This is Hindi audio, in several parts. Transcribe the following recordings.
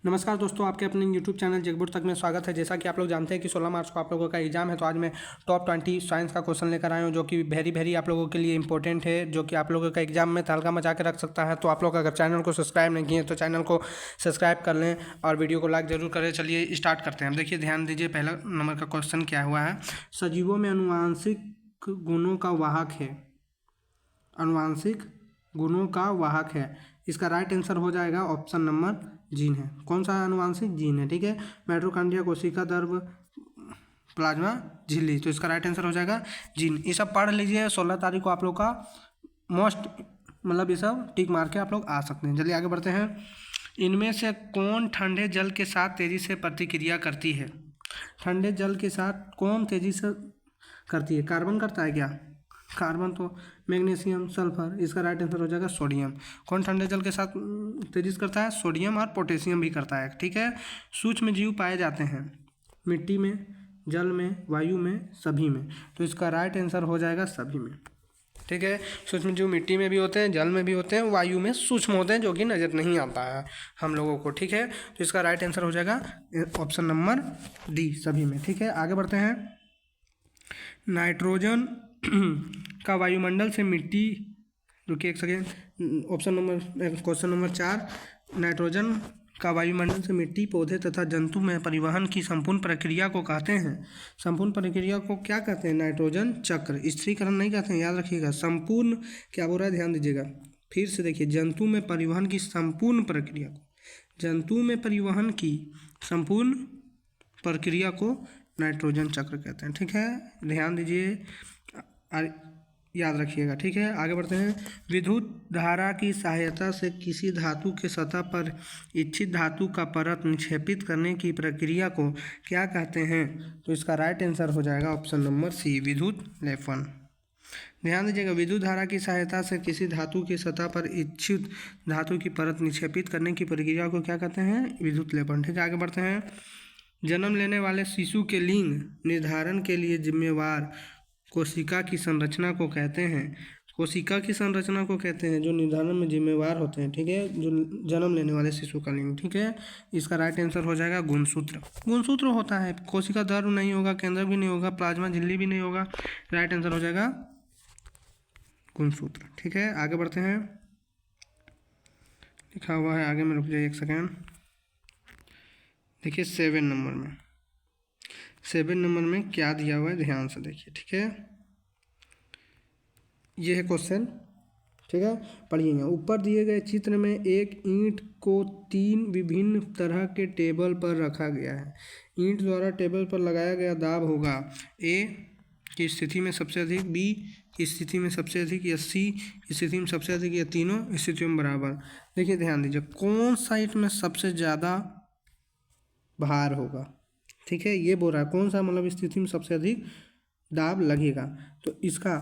नमस्कार दोस्तों, आपके अपने यूट्यूब चैनल जगबुट तक में स्वागत है। जैसा कि आप लोग जानते हैं कि 16 मार्च को आप लोगों का एग्जाम है, तो आज मैं टॉप 20 साइंस का क्वेश्चन लेकर आया हूं, जो कि वेरी आप लोगों के लिए इंपॉर्टेंट है, जो कि आप लोगों का एग्जाम में तहलका मचा के रख सकता है। तो आप लोग अगर चैनल को सब्सक्राइब नहीं किए तो चैनल को सब्सक्राइब कर लें और वीडियो को लाइक जरूर करें। चलिए स्टार्ट करते हैं। देखिए, ध्यान दीजिए, पहला नंबर का क्वेश्चन क्या हुआ है। सजीवों में अनुवांशिक गुणों का वाहक है, अनुवांशिक गुणों का वाहक है। इसका राइट आंसर हो जाएगा ऑप्शन नंबर जीन है। कौन सा अनुवांशिक? जीन है। ठीक है, माइटोकॉन्ड्रिया, कोशिका द्रव्य, प्लाज्मा झिल्ली। तो इसका राइट आंसर हो जाएगा जीन। ये सब पढ़ लीजिए। 16 तारीख को आप लोग का मोस्ट ये सब टिक मार के आप लोग आ सकते हैं। चलिए आगे बढ़ते हैं। इनमें से कौन ठंडे जल के साथ तेजी से प्रतिक्रिया करती है? ठंडे जल के साथ कौन तेजी से करती है? कार्बन करता है क्या? कार्बन तो मैग्नीशियम, सल्फर। इसका राइट आंसर हो जाएगा सोडियम। कौन ठंडे जल के साथ तेजी से करता है? सोडियम और पोटेशियम भी करता है। ठीक है। सूक्ष्म जीव पाए जाते हैं मिट्टी में, जल में, वायु में, सभी में। तो इसका राइट आंसर हो जाएगा सभी में। ठीक है, सूक्ष्म जीव मिट्टी में भी होते हैं, जल में भी होते हैं, वायु में सूक्ष्म होते हैं, जो कि नज़र नहीं आता है हम लोगों को। ठीक है, तो इसका राइट आंसर हो जाएगा ऑप्शन नंबर डी, सभी में। ठीक है, आगे बढ़ते हैं। नाइट्रोजन का वायुमंडल से मिट्टी, रुकिए एक सेकेंड, क्वेश्चन नंबर 4। नाइट्रोजन का वायुमंडल से मिट्टी, पौधे तथा जंतु में परिवहन की संपूर्ण प्रक्रिया को कहते हैं। संपूर्ण प्रक्रिया को क्या कहते हैं? नाइट्रोजन चक्र। स्थिरीकरण नहीं कहते हैं, याद रखिएगा। संपूर्ण क्या बोल रहा है, ध्यान दीजिएगा। फिर से देखिए, जंतु में परिवहन की संपूर्ण प्रक्रिया को, जंतु में परिवहन की संपूर्ण प्रक्रिया को नाइट्रोजन चक्र कहते हैं। ठीक है, ध्यान दीजिए, याद रखिएगा। ठीक है, आगे बढ़ते हैं। विद्युत धारा की सहायता से किसी धातु के सतह पर इच्छित धातु का परत निक्षेपित करने की प्रक्रिया को क्या कहते हैं? तो इसका राइट आंसर हो जाएगा ऑप्शन नंबर सी, विद्युत लेपन। ध्यान दीजिएगा, विद्युत धारा की सहायता से किसी धातु की सतह पर इच्छित धातु की परत निक्षेपित करने की प्रक्रिया को क्या कहते हैं? विद्युत लेपन। ठीक है, आगे बढ़ते हैं। जन्म लेने वाले शिशु के लिंग निर्धारण के लिए जिम्मेवार कोशिका की संरचना को कहते हैं। कोशिका की संरचना को कहते हैं जो निर्धारण में जिम्मेवार होते हैं। ठीक है, जो जन्म लेने वाले शिशु का लिंग। ठीक है, इसका राइट आंसर हो जाएगा गुणसूत्र। गुणसूत्र होता है। कोशिका द्रव्य नहीं होगा, केंद्रक भी नहीं होगा, प्लाज्मा झिल्ली भी नहीं होगा। राइट आंसर हो जाएगा गुणसूत्र। ठीक है, आगे बढ़ते हैं। लिखा हुआ है आगे में, रुक जाइए एक सेकेंड। देखिए 7 नंबर में, 7 नंबर में क्या दिया हुआ है, ध्यान से देखिए। ठीक है, ये है क्वेश्चन। ठीक है, पढ़िएगा। ऊपर दिए गए चित्र में एक ईंट को 3 विभिन्न तरह के टेबल पर रखा गया है। ईंट द्वारा टेबल पर लगाया गया दाब होगा ए की स्थिति में सबसे अधिक, बी की स्थिति में सबसे अधिक, या सी की स्थिति में सबसे अधिक, या तीनों स्थितियों में बराबर। देखिए ध्यान दीजिए, कौन सा ईंट में सबसे ज़्यादा भार होगा। ठीक है, ये बोल रहा है कौन सा स्थिति में सबसे अधिक दाब लगेगा। तो इसका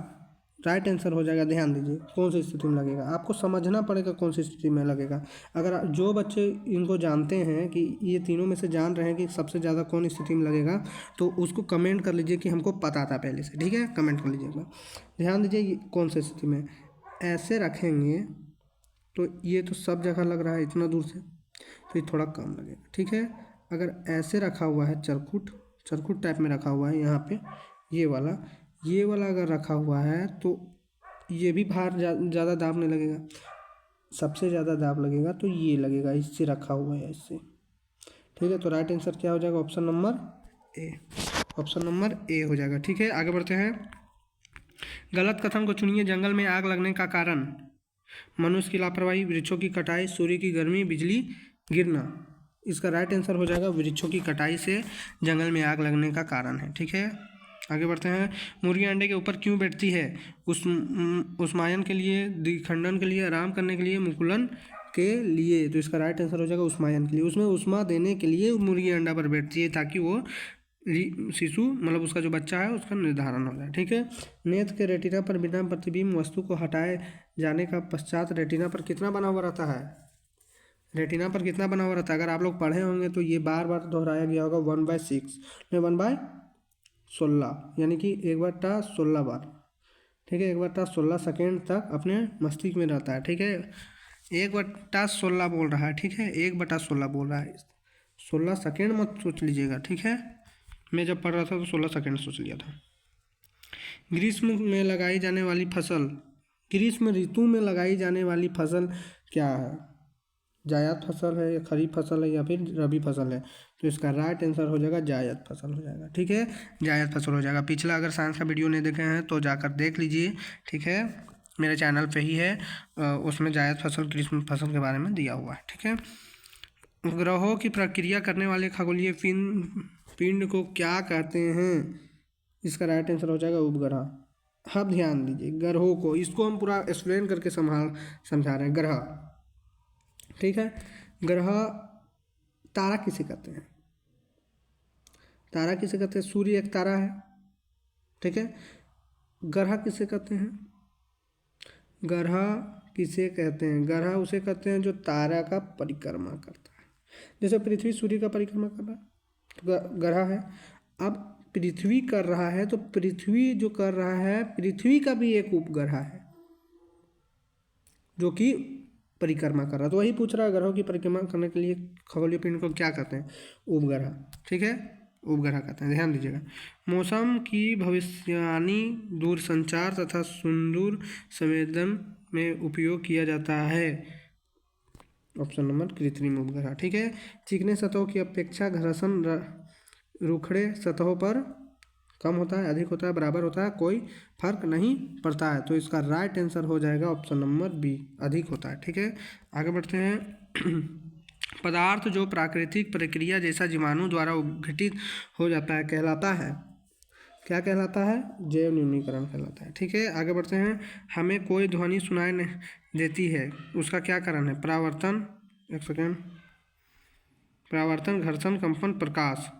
राइट आंसर हो जाएगा, ध्यान दीजिए, कौन सी स्थिति में लगेगा। आपको समझना पड़ेगा कौन सी स्थिति में लगेगा। अगर जो बच्चे इनको जानते हैं कि ये तीनों में से जान रहे हैं कि सबसे ज़्यादा कौन स्थिति में लगेगा, तो उसको कमेंट कर लीजिए कि हमको पता था पहले से। ठीक है, कमेंट कर लीजिएगा। ध्यान दीजिए, कौन सी स्थिति में ऐसे रखेंगे तो ये तो सब जगह लग रहा है इतना दूर से, तो ये थोड़ा कम लगेगा। ठीक है, अगर ऐसे रखा हुआ है, चरखुट टाइप में रखा हुआ है यहाँ पे, ये वाला अगर रखा हुआ है तो ये भी भार ज़्यादा दाब नहीं लगेगा। सबसे ज़्यादा दाब लगेगा तो ये लगेगा, इससे रखा हुआ है, इससे। ठीक है, तो राइट आंसर क्या हो जाएगा? Option number A, option number A हो जाएगा। ठीक है, आगे बढ़ते हैं। गलत कथन को चुनिए। जंगल में आग लगने का कारण? मनुष्य की लापरवाही, वृक्षों की कटाई, सूर्य की गर्मी, बिजली गिरना। इसका राइट आंसर हो जाएगा वृक्षों की कटाई से जंगल में आग लगने का कारण है। ठीक है, आगे बढ़ते हैं। मुर्गी अंडे के ऊपर क्यों बैठती है? उष्मायन के लिए, द्विखंडन के लिए, आराम करने के लिए, मुकुलन के लिए। तो इसका राइट आंसर हो जाएगा उष्मायन के लिए। उसमें उष्मा देने के लिए मुर्गी अंडा पर बैठती है, ताकि वो शिशु उसका जो बच्चा है उसका निर्धारण हो जाए। ठीक है, नेत्र के रेटिना पर बिना प्रतिबिंब वस्तु को हटाए जाने का पश्चात रेटिना पर कितना बना हुआ रहता है? रेटिना पर कितना बना हुआ रहता है? अगर आप लोग पढ़े होंगे तो ये बार बार दोहराया गया होगा, 1/6 नहीं 1/16, यानी कि 1/16 बार। ठीक है, 1/16 सेकेंड तक अपने मस्तिष्क में रहता है। ठीक है, 1/16 बोल रहा है, ठीक है, 1/16 बोल रहा है। 16 सेकेंड मत सोच लीजिएगा, ठीक है। मैं जब पढ़ रहा था तो 16 सेकेंड सोच लिया था। ग्रीष्म में लगाई जाने वाली फसल, ग्रीष्म ऋतु में लगाई जाने वाली फसल क्या है? जायद फसल है या खरीफ फसल है या फिर रबी फसल है? तो इसका राइट आंसर हो जाएगा जायद फसल हो जाएगा, ठीक है, जायद फसल हो जाएगा। पिछला अगर साइंस का वीडियो नहीं देखे हैं तो जाकर देख लीजिए, ठीक है, मेरे चैनल पे ही है, उसमें जायद फसल ग्रीष्म फसल के बारे में दिया हुआ है, ठीक है। ग्रहों की प्रक्रिया करने वाले खगोलीय पिंड को क्या कहते हैं? इसका राइट आंसर हो जाएगा उपग्रह। अब ध्यान दीजिए, ग्रहों को, इसको हम पूरा एक्सप्लेन करके समझा रहे हैं। ग्रह, ठीक है, ग्रह, तारा किसे कहते हैं? तारा किसे कहते हैं? सूर्य एक तारा है, ठीक है। ग्रह किसे कहते हैं? ग्रह किसे कहते हैं? ग्रह उसे कहते हैं जो तारा का परिक्रमा करता है। जैसे पृथ्वी सूर्य का परिक्रमा कर रहा है तो ग्रह है। अब पृथ्वी कर रहा है तो पृथ्वी जो कर रहा है, पृथ्वी का भी एक उपग्रह है जो कि परिक्रमा कर रहा है। तो वही पूछ रहा है, ग्रहों की परिक्रमा करने के लिए खगोलीय पिंड को क्या कहते हैं? उपग्रह, ठीक है, उपग्रह कहते हैं। ध्यान दीजिएगा। मौसम की भविष्यवाणी दूरसंचार तथा सुदूर संवेदन में उपयोग किया जाता है। ऑप्शन नंबर कृत्रिम उपग्रह, ठीक है। चिकने सतहों की अपेक्षा घर्षण रूखड़े सतहों पर कम होता है, अधिक होता है, बराबर होता है, कोई फर्क नहीं पड़ता है। तो इसका राइट आंसर हो जाएगा ऑप्शन नंबर बी, अधिक होता है, ठीक है। आगे बढ़ते हैं। पदार्थ जो प्राकृतिक प्रक्रिया जैसा जीवाणु द्वारा उद्घटित हो जाता है कहलाता है, क्या कहलाता है? जैव न्यूनीकरण कहलाता है, ठीक है। आगे बढ़ते हैं। हमें कोई ध्वनि सुनाई नहीं देती है, उसका क्या कारण है? परावर्तन, एक सेकेंड, परावर्तन, घर्षण, कंपन, प्रकाश।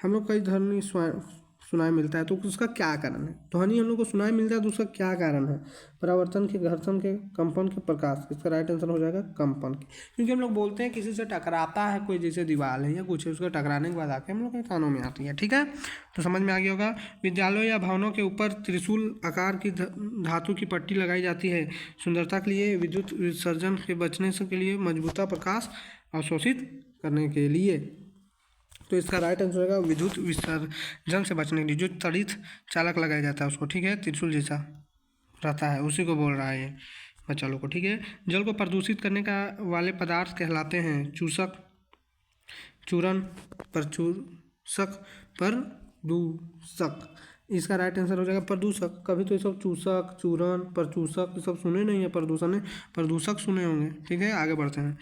हम लोग कई ध्वनि सुनाई मिलता है तो उसका क्या कारण है? ध्वनि हम लोग को सुनाई मिलता है तो उसका क्या कारण है? परावर्तन के, घर्षण के, कंपन के, प्रकाश। इसका राइट आंसर हो जाएगा कंपन के। क्योंकि हम लोग बोलते हैं किसी से टकराता है कोई, जैसे दीवार है या कुछ है, उसका टकराने के बाद आके हम लोग के कानों में आती है, ठीक है। तो समझ में आ गया होगा। विद्यालयों या भवनों के ऊपर त्रिशूल आकार की धातु की पट्टी लगाई जाती है सुंदरता के लिए, विद्युत विसर्जन के बचने के लिए, मजबूता, प्रकाश अवशोषित करने के लिए। तो इसका राइट आंसर होगा विद्युत विसर्जन से बचने के लिए, जो त्वरित चालक लगाया जाता है उसको, ठीक है, त्रिशूल जैसा रहता है, उसी को बोल रहा है ये बच्चा लोग को, ठीक है। जल को प्रदूषित करने का वाले पदार्थ कहलाते हैं चूसक, चूरन, प्रचूसक, प्रदूषक। इसका राइट आंसर हो जाएगा प्रदूषक। कभी तो ये सब चूसक, चूरन, प्रचूसक ये सब सुने नहीं है, प्रदूषण है, प्रदूषक सुने होंगे, ठीक है। आगे बढ़ते हैं।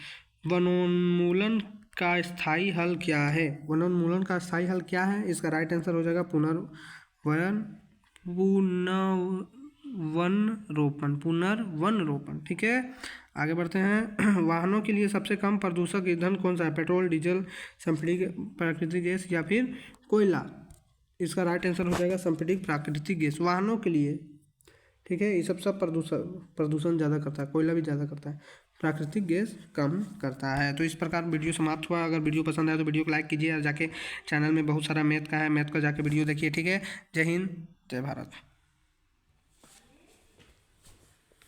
वनोन्मूलन का स्थायी हल क्या है? वनोन्मूलन का स्थायी हल क्या है? इसका राइट आंसर हो जाएगा पुनर्वन रोपण, ठीक है। आगे बढ़ते हैं। वाहनों के लिए सबसे कम प्रदूषक ईंधन कौन सा है? पेट्रोल, डीजल, संपीड़ित प्राकृतिक गैस या फिर कोयला? इसका राइट आंसर हो जाएगा संपीड़ित प्राकृतिक गैस, वाहनों के लिए, ठीक है। ये सब प्रदूषण ज़्यादा करता है, कोयला भी ज़्यादा करता है, प्राकृतिक गैस कम करता है। तो इस प्रकार वीडियो समाप्त हुआ। अगर वीडियो पसंद आए तो वीडियो को लाइक कीजिए और जाके चैनल में बहुत सारा मैथ का है, मैथ का जाके वीडियो देखिए, ठीक है। जय हिंद, जय भारत।